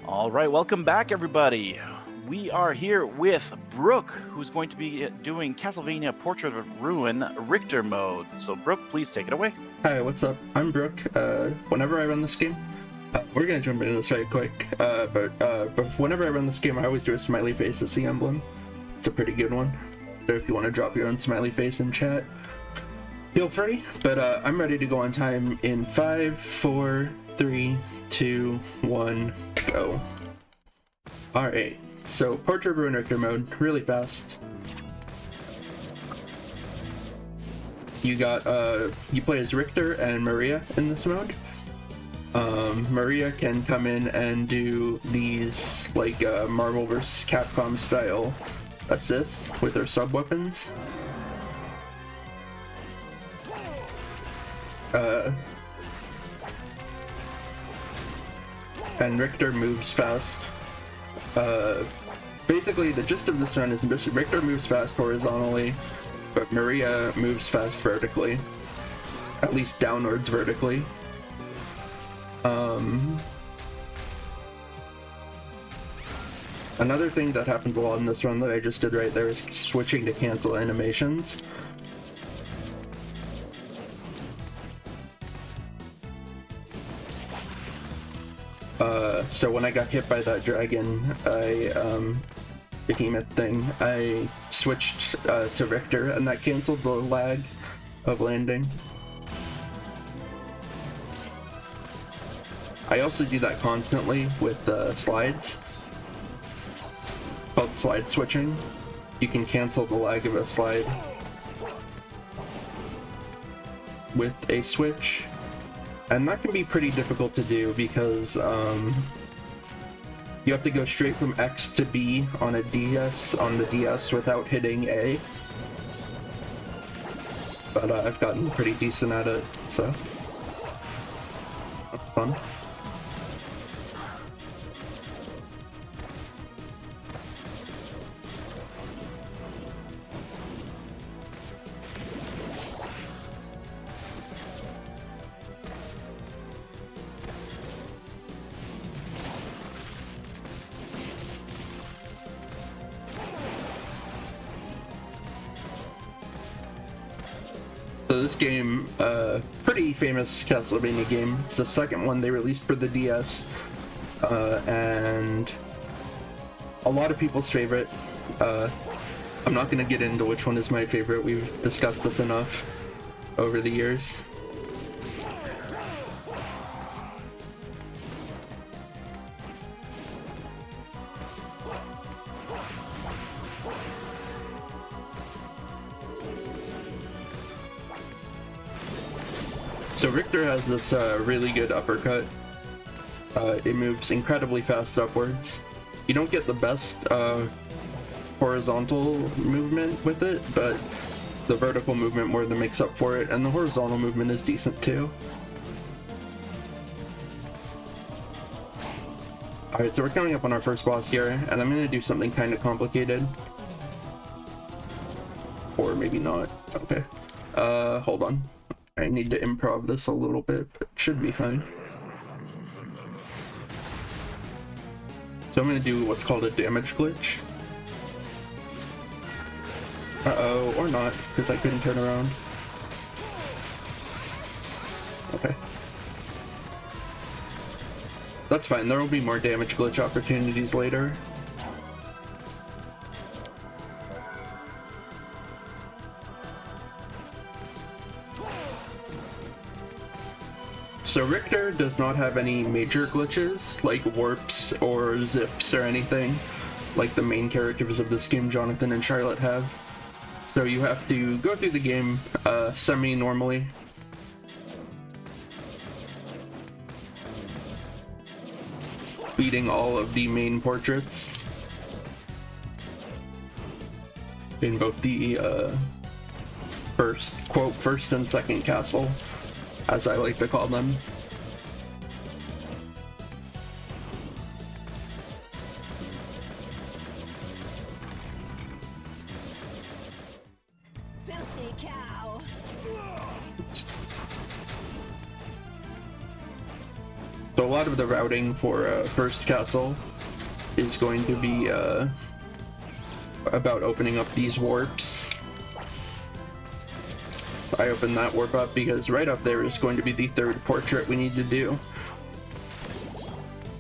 All right, welcome back, everybody. We are here with Brooke, who's going to be doing Castlevania Portrait of Ruin Richter mode. So, Brooke, please take it away. Hi, what's up? I'm Brooke. Whenever I run this game, we're gonna jump into this very quick, but whenever I run this game, I always do a smiley face as the emblem. It's a pretty good one. So if you want to drop your own smiley face in chat, feel free. But I'm ready to go on time in 5, 4, 3, 2, 1, go. Alright, so Portrait of Ruin Richter mode, really fast. You play as Richter and Maria in this mode. Maria can come in and do these, like, Marvel vs. Capcom style assists with her sub-weapons. And Richter moves fast. Basically, the gist of this run is Richter moves fast horizontally, but Maria moves fast vertically. At least downwards vertically. Another thing that happens a lot in this run that I just did right there is switching to cancel animations. So when I got hit by that dragon, behemoth thing, I switched to Richter, and that canceled the lag of landing. I also do that constantly with slides, called slide switching. You can cancel the lag of a slide with a switch, and that can be pretty difficult to do because you have to go straight from X to B on the DS without hitting A. But I've gotten pretty decent at it, so that's fun. So this game, pretty famous Castlevania game. It's the second one they released for the DS, and a lot of people's favorite. I'm not going to get into which one is my favorite. We've discussed this enough over the years. So Richter has this really good uppercut. It moves incredibly fast upwards. You don't get the best horizontal movement with it, but the vertical movement more than makes up for it, and the horizontal movement is decent too. Alright, so we're coming up on our first boss here, and I'm going to do something kind of complicated. Or maybe not. Okay. Hold on. I need to improv this a little bit, but it should be fine. So I'm going to do what's called a damage glitch. Uh-oh, or not, because I couldn't turn around. Okay. That's fine, there will be more damage glitch opportunities later. So Richter does not have any major glitches, like warps or zips or anything, like the main characters of this game, Jonathan and Charlotte, have. So you have to go through the game semi-normally. Beating all of the main portraits in both the first and second castle, as I like to call them. Filthy cow. So a lot of the routing for First Castle is going to be about opening up these warps. I opened that warp up because right up there is going to be the third portrait we need to do.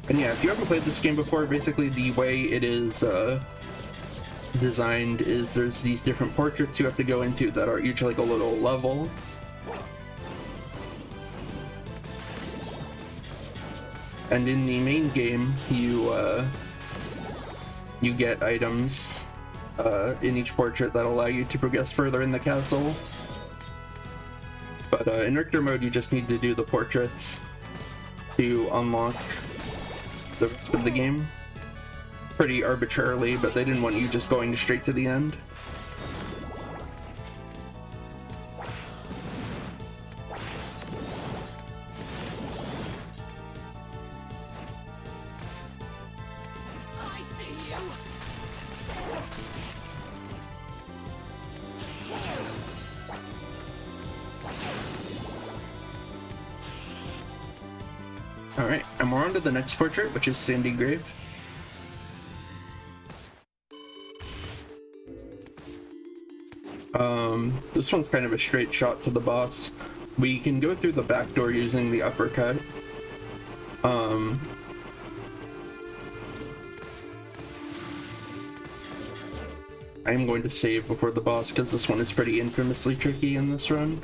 And yeah, if you haven't played this game before, basically the way it is designed is there's these different portraits you have to go into that are each like a little level. And in the main game, you get items in each portrait that allow you to progress further in the castle. But in Richter mode, you just need to do the portraits to unlock the rest of the game. Pretty arbitrarily, but they didn't want you just going straight to the end. Alright, and we're on to the next portrait, which is Sandy Grave. This one's kind of a straight shot to the boss. We can go through the back door using the uppercut. I am going to save before the boss because this one is pretty infamously tricky in this run.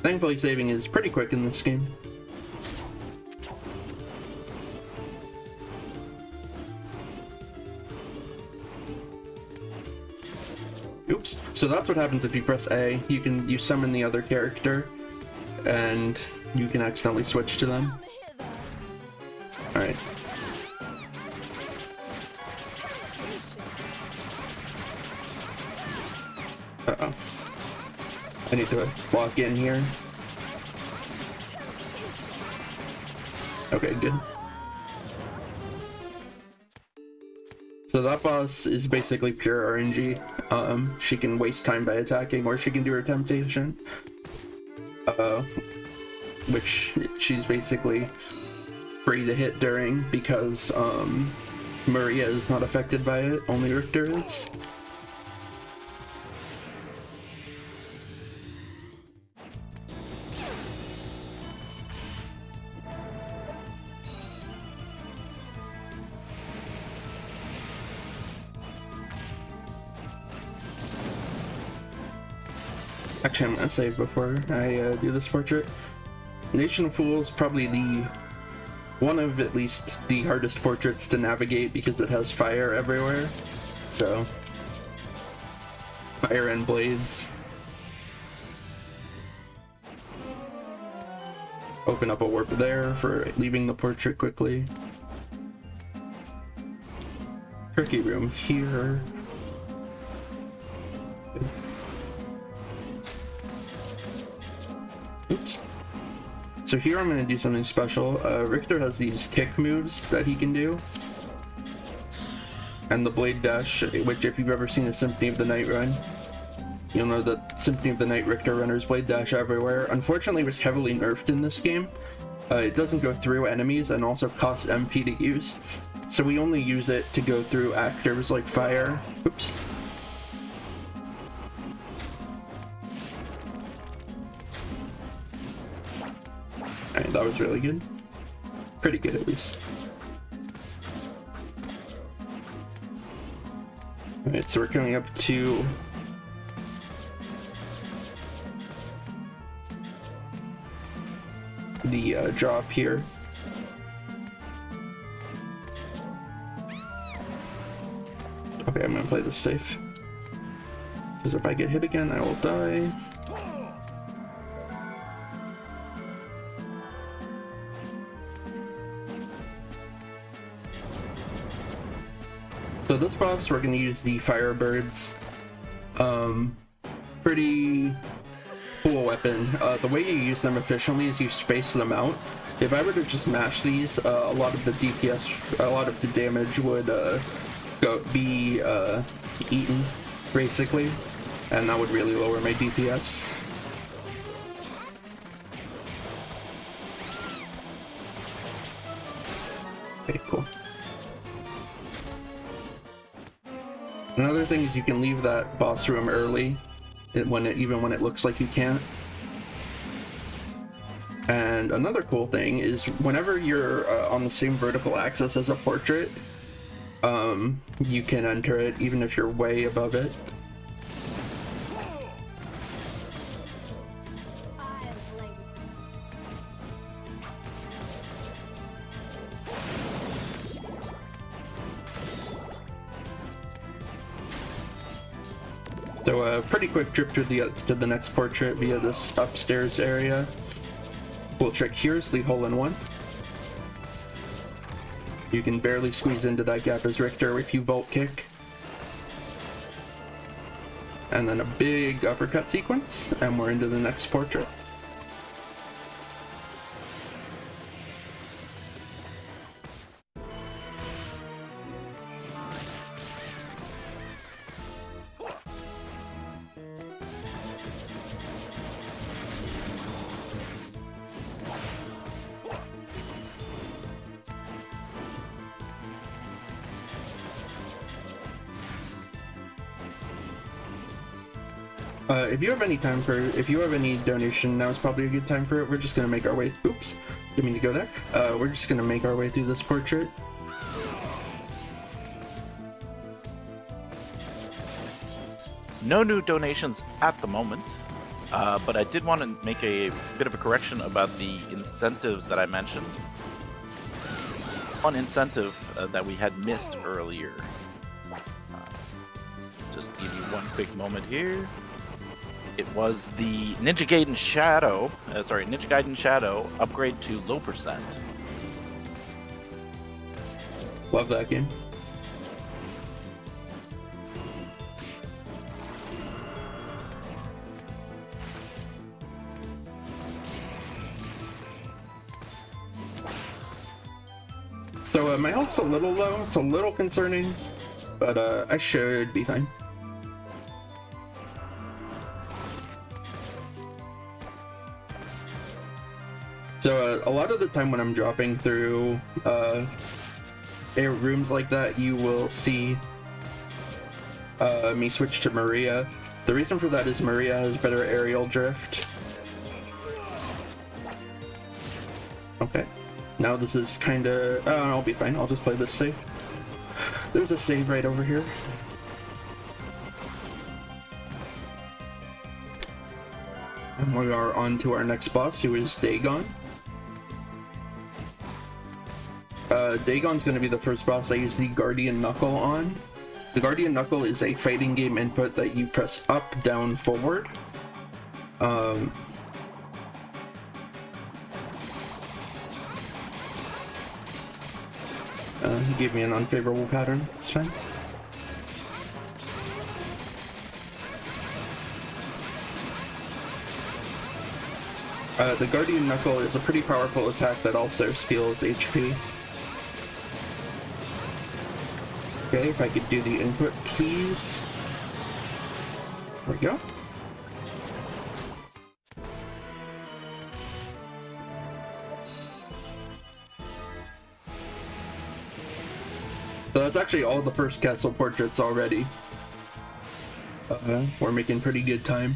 Thankfully, saving is pretty quick in this game. Oops. So that's what happens if you press A. You summon the other character, and you can accidentally switch to them. Alright. Uh-oh. I need to walk in here. Okay, good. So that boss is basically pure RNG. She can waste time by attacking, or she can do her temptation. Which she's basically free to hit during because Maria is not affected by it, only Richter is. Actually, I'm gonna save before I do this portrait. Nation of Fools, probably one of at least the hardest portraits to navigate because it has fire everywhere. So, fire and blades. Open up a warp there for leaving the portrait quickly. Tricky room here. Oops. So here I'm going to do something special. Richter has these kick moves that he can do. And the blade dash, which if you've ever seen a Symphony of the Night run, you'll know that Symphony of the Night Richter runners blade dash everywhere. Unfortunately, it was heavily nerfed in this game. It doesn't go through enemies and also costs MP to use. So we only use it to go through actors like fire. Oops. Alright, that was really good. Pretty good, at least. Alright, so we're coming up to the drop here. Okay, I'm gonna play this safe. Because if I get hit again, I will die. So this boss, we're going to use the Firebirds. Pretty cool weapon. The way you use them efficiently is you space them out. If I were to just mash these, a lot of the DPS, a lot of the damage would be eaten, basically. and that would really lower my DPS. Okay, cool. Another thing is you can leave that boss room early, even when it looks like you can't. And another cool thing is whenever you're on the same vertical axis as a portrait, you can enter it even if you're way above it. So a pretty quick trip to the next portrait via this upstairs area. Cool trick here is the hole in one. You can barely squeeze into that gap as Richter if you vault kick. And then a big uppercut sequence, and we're into the next portrait. If you have any donation, now is probably a good time for it. We're just gonna make our way. Oops, didn't mean to go there. We're just gonna make our way through this portrait. No new donations at the moment, but I did want to make a bit of a correction about the incentives that I mentioned. One incentive that we had missed earlier. Just give you one quick moment here. It was the Ninja Gaiden Shadow upgrade to low percent. Love that game. So my health's a little low, it's a little concerning, but I should be fine. So a lot of the time when I'm dropping through rooms like that, you will see me switch to Maria. The reason for that is Maria has better aerial drift. Okay. Now this is kind of... Oh, I'll be fine. I'll just play this safe. There's a save right over here. And we are on to our next boss, who is Dagon. Dagon's going to be the first boss I use the Guardian Knuckle on. The Guardian Knuckle is a fighting game input that you press up, down, forward. He gave me an unfavorable pattern. It's fine. The Guardian Knuckle is a pretty powerful attack that also steals HP. Okay, if I could do the input, please. There we go. So that's actually all the first castle portraits already. We're making pretty good time.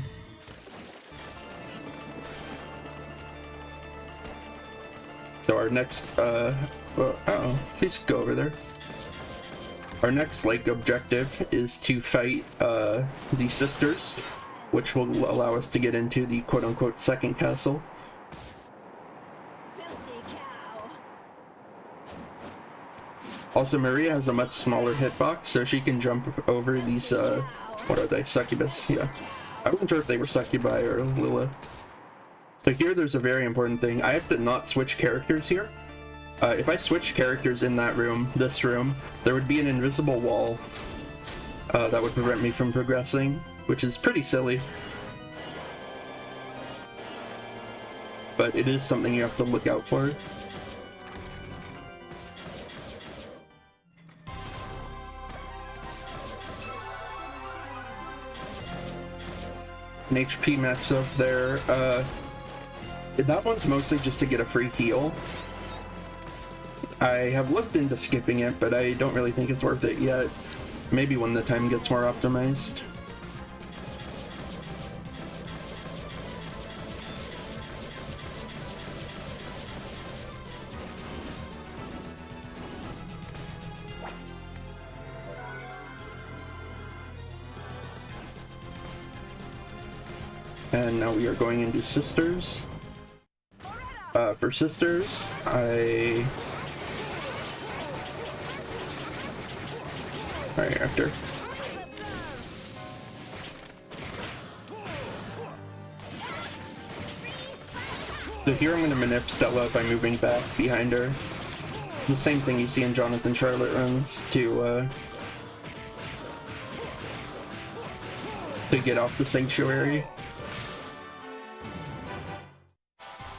So our next, please go over there. Our next, objective is to fight, the sisters, which will allow us to get into the quote-unquote second castle. Also, Maria has a much smaller hitbox, so she can jump over these, what are they? Succubus, yeah. I wasn't sure if they were succubi or Lilith. So here there's a very important thing. I have to not switch characters here. If I switch characters in that room, this room, there would be an invisible wall that would prevent me from progressing, which is pretty silly. But it is something you have to look out for. an HP max up there. That one's mostly just to get a free heal. I have looked into skipping it, but I don't really think it's worth it yet. Maybe when the time gets more optimized. And now we are going into Sisters. For Sisters, Alright, Richter. So here I'm going to manip Stella by moving back behind her. The same thing you see in Jonathan Charlotte runs to get off the Sanctuary.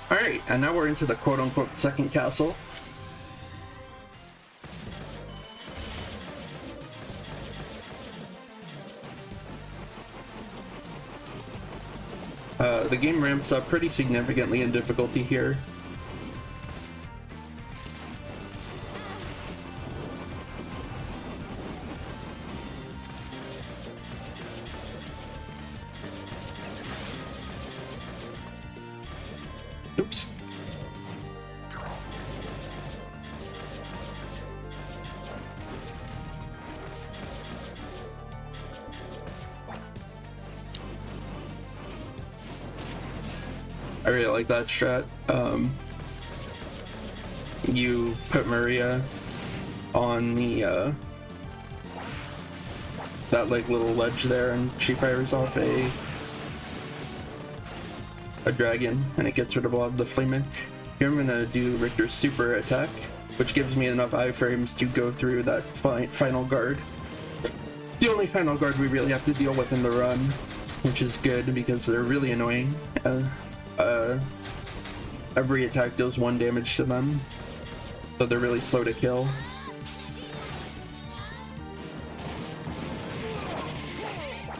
Alright, and now we're into the quote-unquote second castle. The game ramps up pretty significantly in difficulty here. Oops. I really like that strat. You put Maria on the that like little ledge there, and she fires off a dragon, and it gets rid of a lot of the flaming. Here I'm gonna do Richter's super attack, which gives me enough iframes to go through that final guard. The only final guard we really have to deal with in the run, which is good because they're really annoying. Every attack deals 1 damage to them, so they're really slow to kill.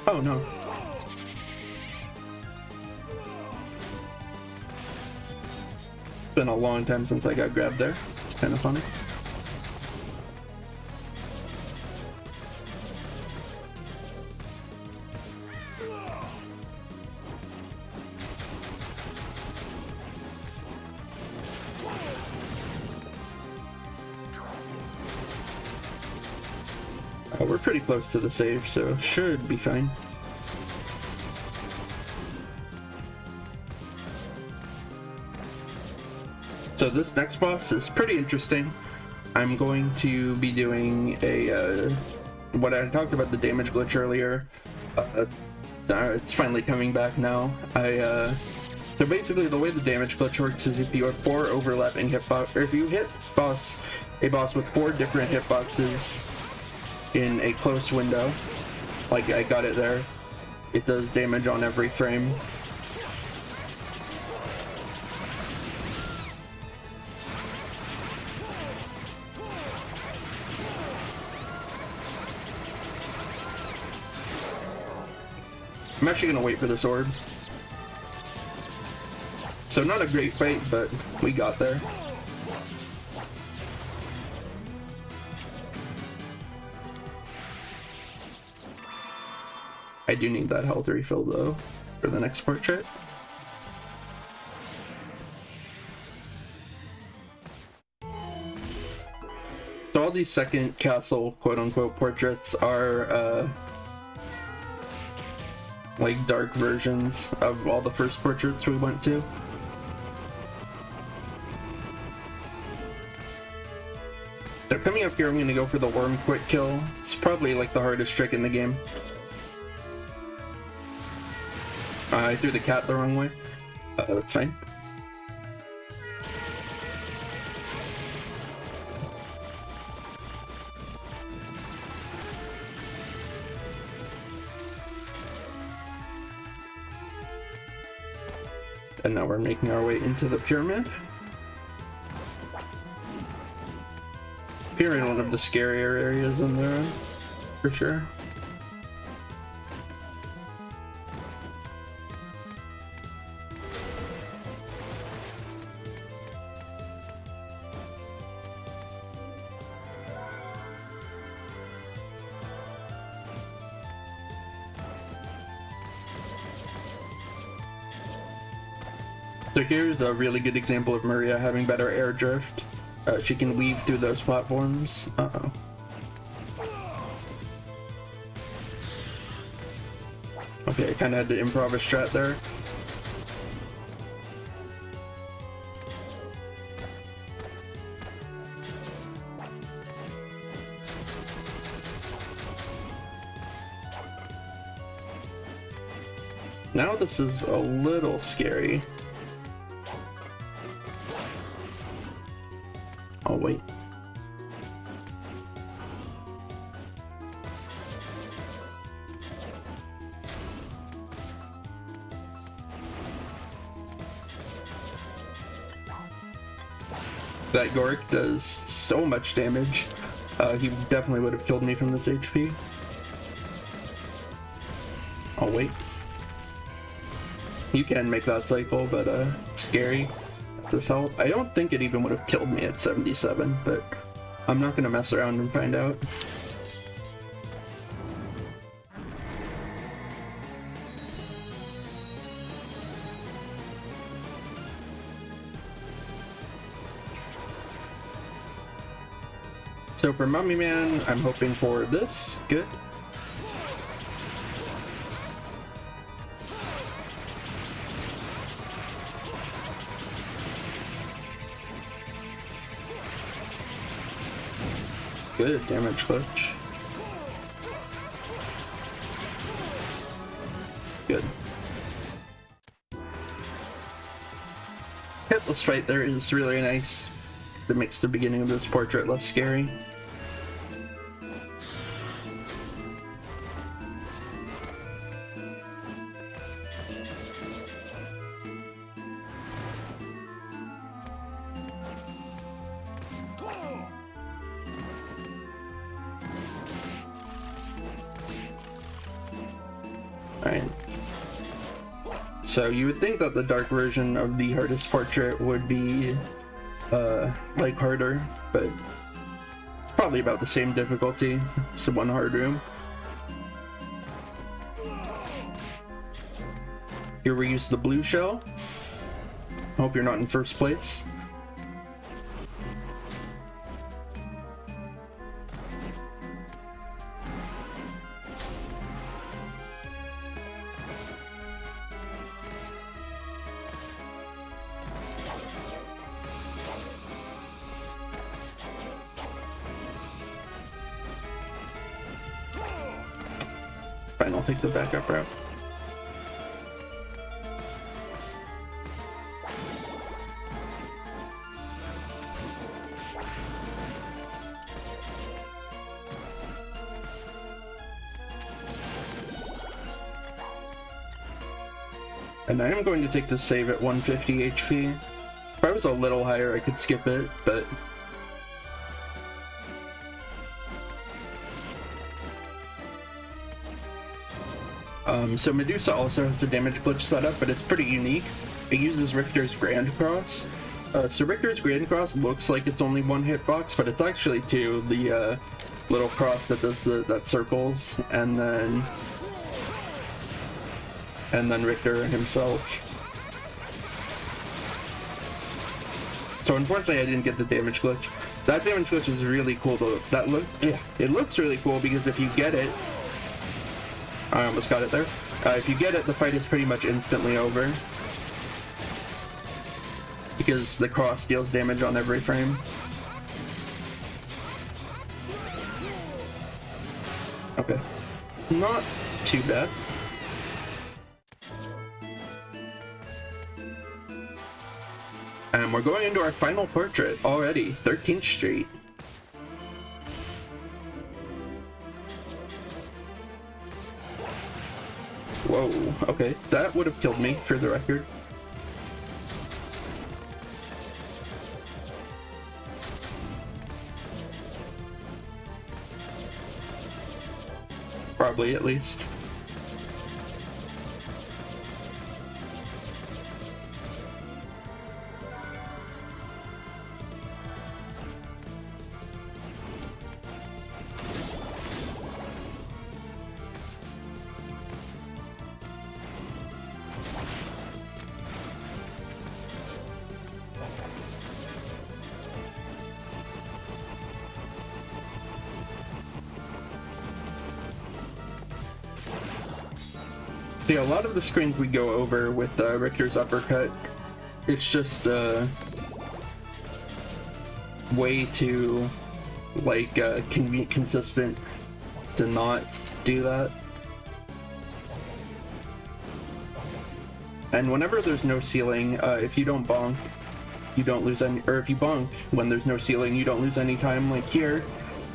Oh no. It's been a long time since I got grabbed there. It's kind of funny. We're pretty close to the save, so should be fine. So this next boss is pretty interesting. I'm going to be doing a what I talked about, the damage glitch earlier. It's finally coming back now. So basically the way the damage glitch works is if you have 4 overlapping hitbox, or if you hit a boss with 4 different hitboxes in a close window, like I got it there, it does damage on every frame. I'm actually gonna wait for this orb. So not a great fight, but we got there. I do need that health refill though for the next portrait. So all these second castle quote-unquote portraits are like dark versions of all the first portraits we went to. So coming up here, I'm going to go for the worm quick kill. It's probably like the hardest trick in the game. I threw the cat the wrong way. That's fine. And now we're making our way into the pyramid. Pyramid, one of the scarier areas in there, for sure. So here's a really good example of Maria having better air drift. She can weave through those platforms. Uh-oh. Okay, I kind of had to improv a strat there. Now this is a little scary. Oh, wait. That Goric does so much damage. He definitely would have killed me from this HP. Oh, wait. You can make that cycle, but it's scary. This health. I don't think it even would have killed me at 77, but I'm not gonna mess around and find out. So for Mummy Man, I'm hoping for this. Good. Good damage glitch. Good. Hitless fight there is really nice. That makes the beginning of this portrait less scary. Alright. So you would think that the dark version of the hardest portrait would be like harder, but it's probably about the same difficulty. So one hard room. Here we use the blue shell. Hope you're not in first place. Fine, I'll take the backup route. And I am going to take the save at 150 HP. If I was a little higher, I could skip it, but... so Medusa also has a damage glitch setup, but it's pretty unique. It uses Richter's Grand Cross. So Richter's Grand Cross looks like it's only one hitbox, but it's actually two. The little cross that does that circles, and then Richter himself. So unfortunately I didn't get the damage glitch. That damage glitch is really cool though. It looks really cool because if you get it, I almost got it there. If you get it, the fight is pretty much instantly over. Because the cross deals damage on every frame. Okay. Not too bad. And we're going into our final portrait already, 13th Street. Whoa, okay, that would have killed me, for the record. Probably, at least. Yeah, a lot of the screens we go over with Richter's uppercut, it's just way too like consistent to not do that. And whenever there's no ceiling, if you don't bonk, you don't lose any, or if you bonk when there's no ceiling, you don't lose any time like here.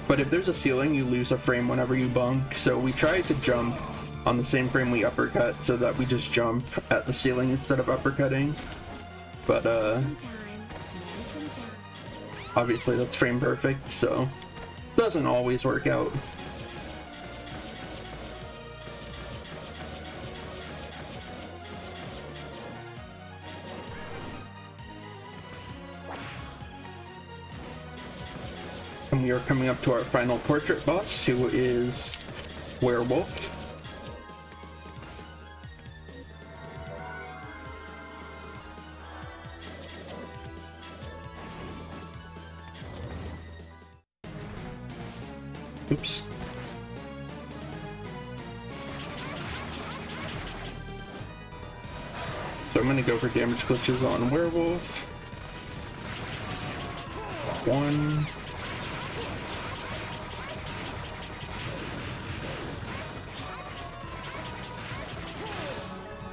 But if there's a ceiling, you lose a frame whenever you bonk. So we try to jump on the same frame we uppercut so that we just jump at the ceiling instead of uppercutting. But obviously that's frame perfect, so it doesn't always work out. And we are coming up to our final portrait boss, who is Werewolf. Oops. So I'm gonna go for damage glitches on Werewolf. 1.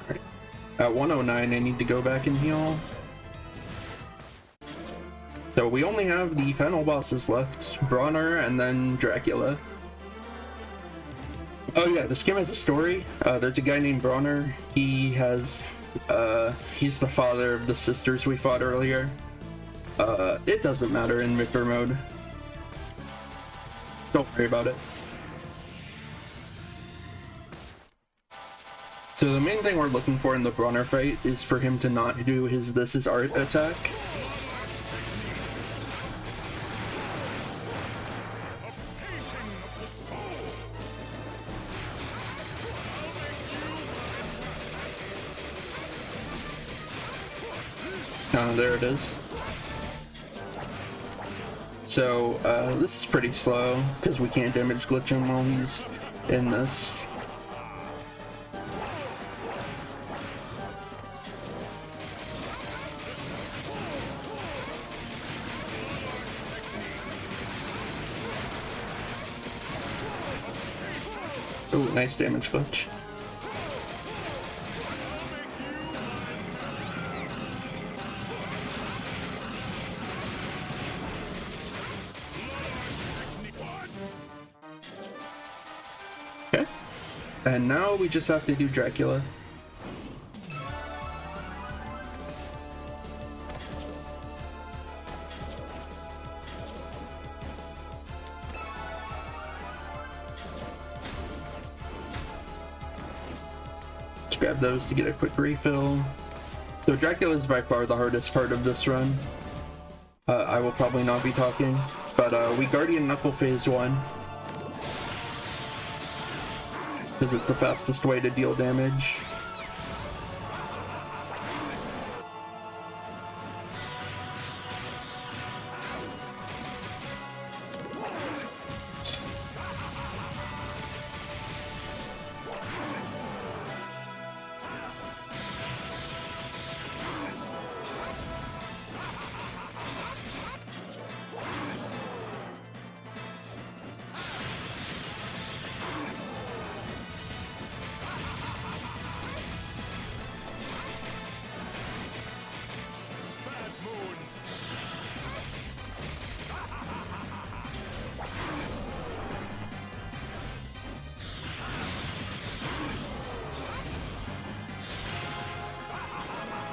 Right. At 109, I need to go back and heal. So we only have the final bosses left, Bronner and then Dracula. Oh yeah, this game has a story. There's a guy named Bronner. He has, he's the father of the sisters we fought earlier. It doesn't matter in Richter mode. Don't worry about it. So the main thing we're looking for in the Bronner fight is for him to not do his "This Is Art" attack. There it is. So, this is pretty slow, because we can't damage glitch him while he's in this. Ooh, nice damage glitch. And now we just have to do Dracula. Let's grab those to get a quick refill. So Dracula is by far the hardest part of this run. I will probably not be talking, but we Guardian Knuckle Phase 1. Because it's the fastest way to deal damage.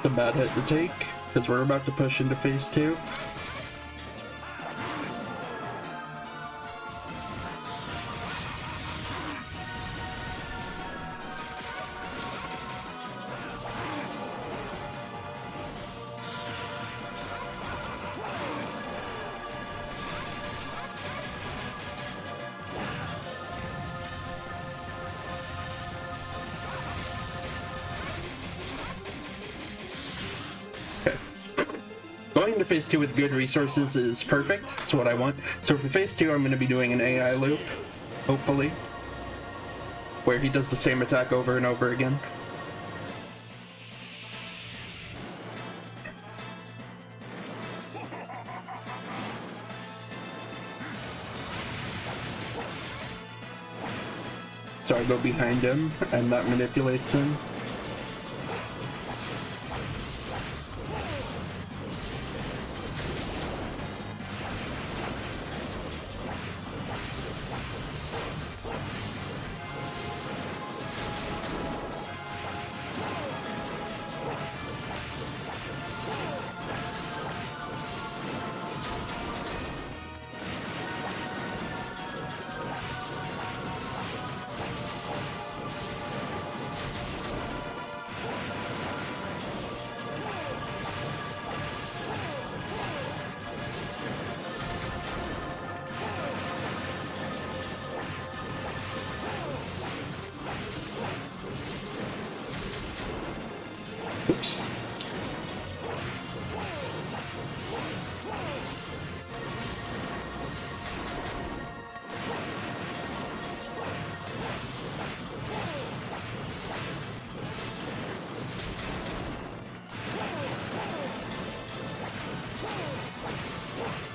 A bad hit to take, because we're about to push into phase 2. Going into phase 2 with good resources is perfect. That's what I want. So for phase 2, I'm going to be doing an AI loop, hopefully, where he does the same attack over and over again. So I go behind him, and that manipulates him. Oops.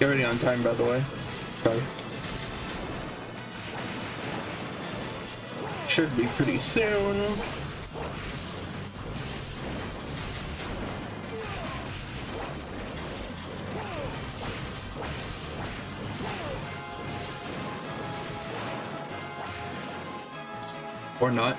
You're already on time, by the way. Sorry. Should be pretty soon. Or not.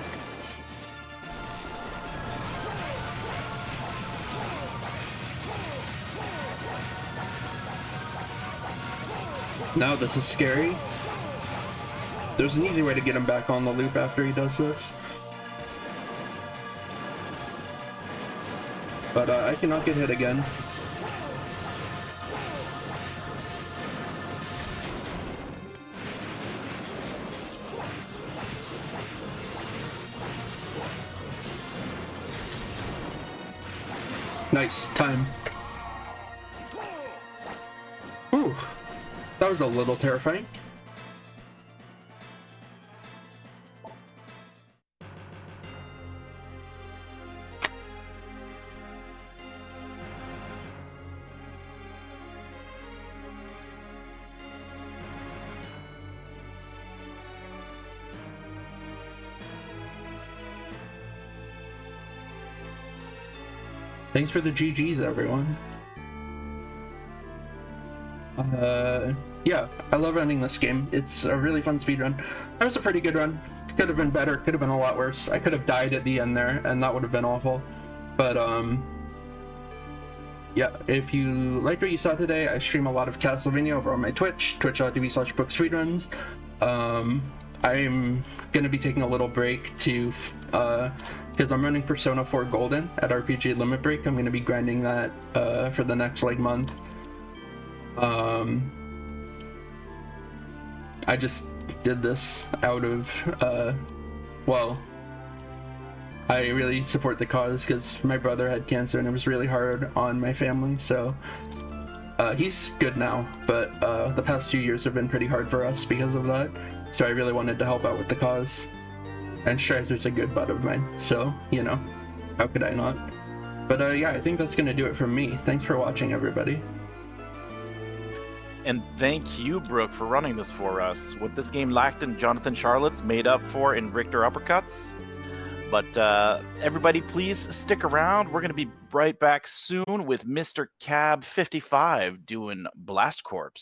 Now this is scary. There's an easy way to get him back on the loop after he does this. But I cannot get hit again. Nice time. Ooh, that was a little terrifying. Thanks for the GGs, everyone. Yeah, I love running this game. It's a really fun speedrun. That was a pretty good run. Could have been better, could have been a lot worse. I could have died at the end there, and that would have been awful. But, yeah, if you liked what you saw today, I stream a lot of Castlevania over on my Twitch, twitch.tv/BrookeSpeedruns. I'm gonna be taking a little break to, because I'm running Persona 4 Golden at RPG Limit Break. I'm gonna be grinding that, for the next, like, month. I just did this out of, well, I really support the cause because my brother had cancer and it was really hard on my family, so he's good now, but the past few years have been pretty hard for us because of that, so I really wanted to help out with the cause, and Stryzer's a good bud of mine, so, you know, how could I not? But yeah, I think that's gonna do it from me. Thanks for watching, everybody. And thank you, Brooke, for running this for us. What this game lacked in Jonathan Charlotte's made up for in Richter Uppercuts. But everybody, please stick around. We're going to be right back soon with Mr. Cab 55 doing Blast Corps.